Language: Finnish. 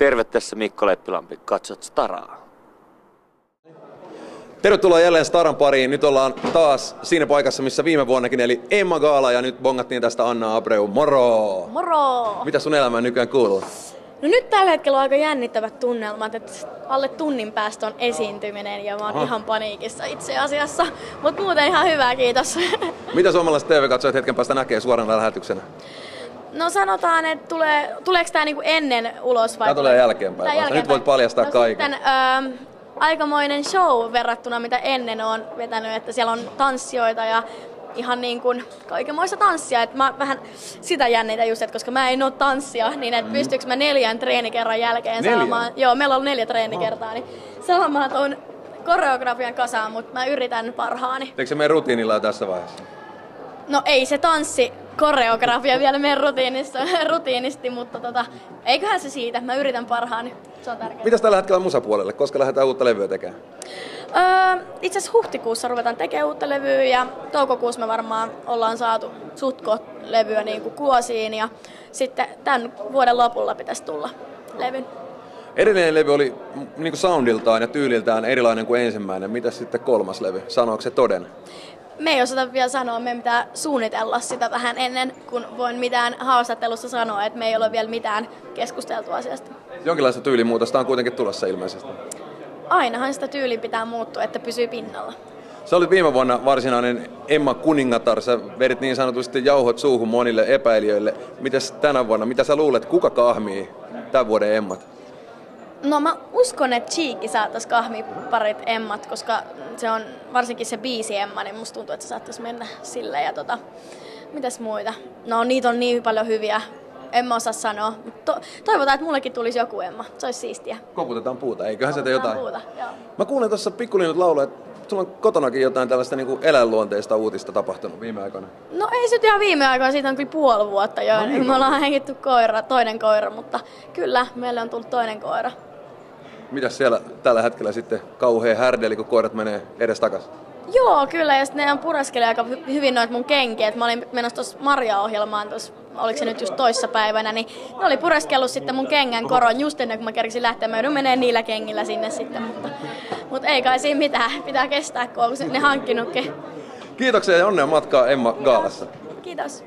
Terve, tässä Mikko Leppilampi. Katsot Staraa. Tervetuloa jälleen Staran pariin. Nyt ollaan taas siinä paikassa, missä viime vuonnakin, eli Emma Gala, ja nyt bongattiin tästä Anna Abreu. Moro! Moro! Mitä sun elämään nykyään kuuluu? No nyt tällä hetkellä on aika jännittävät tunnelmat, että alle tunnin päästä on esiintyminen ja mä oon ihan paniikissa itse asiassa. Mut muuten ihan hyvä, kiitos. Mitä suomalaiset TV-katsojat hetken päästä näkee suorana lähetyksenä? No sanotaan, että tuleeko tää niinku ennen ulos vai? Tää tulee jälkeenpäin. Nyt voit paljastaa kaiken. Sitten, aikamoinen show verrattuna mitä ennen on vetänyt, että siellä on tanssijoita ja ihan niin kuin kaikenmoista tanssia, että mä vähän sitä jännitän just, että koska mä en oo tanssia, niin että pystyykö mä 4 treenikerran jälkeen saamaan, joo meillä on 4 treenikertaa, niin saamaan tuon koreografian kasaan, mutta mä yritän parhaani. Eikö se mene rutiinilla tässä vaiheessa? No ei se koreografia vielä mene rutiinisti, mutta eiköhän se siitä, mä yritän parhaani, se on tärkeää. Mitäs tällä hetkellä musapuolelle? Koska lähdetään uutta levyä tekemään? Itse asiassa huhtikuussa ruvetaan tekemään uutta levyä ja toukokuussa me varmaan ollaan saatu suht levyä niin kuin kuosiin ja sitten tämän vuoden lopulla pitäisi tulla levyn. Edellinen levy oli niin kuin soundiltaan ja tyyliltään erilainen kuin ensimmäinen. Mitäs sitten 3. levy? Sanooko se toden? Me ei osata vielä sanoa, me pitää suunnitella sitä vähän ennen kuin voin mitään haastattelussa sanoa, että me ei ole vielä mitään keskusteltu asiasta. Jonkinlaista tyylimuutosta on kuitenkin tulossa ilmeisesti. Ainahan sitä tyyliä pitää muuttua, että pysyy pinnalla. Sä olit viime vuonna varsinainen Emma kuningatar. Sä vedit niin sanotusti jauhot suuhun monille epäilijöille. Mitäs tänä vuonna? Mitä sä luulet, kuka kahmii tämän vuoden Emmat? No mä uskon, että Cheekki saattaisi kahmia parit Emmat, koska se on varsinkin se biisi Emma, niin musta tuntuu, että se saattaisi mennä sille. Ja mitäs muita? No niitä on niin paljon hyviä. En mä osaa sanoa, mutta toivotaan, että mullekin tulisi joku Emma. Se olisi siistiä. Koputetaan puuta, eiköhän se tee jotain? Puuta, joo. Mä kuulin tuossa Pikkulinnut laulua, että sulla on kotonakin jotain tällaista niin kuin eläinluonteista uutista tapahtunut viime aikoina. No ei se ihan viime aikoina, siitä on kyllä puoli vuotta jo. No niin, me ollaan hengitty toinen koira, mutta kyllä meille on tullut toinen koira. Mitäs siellä tällä hetkellä sitten kauhea härdeli, kun koirat menee edes takas? Joo, kyllä, ja sitten ne puraskeli aika hyvin noita mun kenkiä. Mä olin menossa tuossa Marja-ohjelmaan, oliko se nyt just toissapäivänä, niin ne oli pureskellut sitten mun kengän koron just ennen kuin mä kerkisin lähteä. Mä joudun menee niillä kengillä sinne sitten, mutta ei kai siinä mitään. Pitää kestää, kun on ne hankkinutkin. Kiitoksia ja onnea matkaa Emma Gaalassa. Kiitos.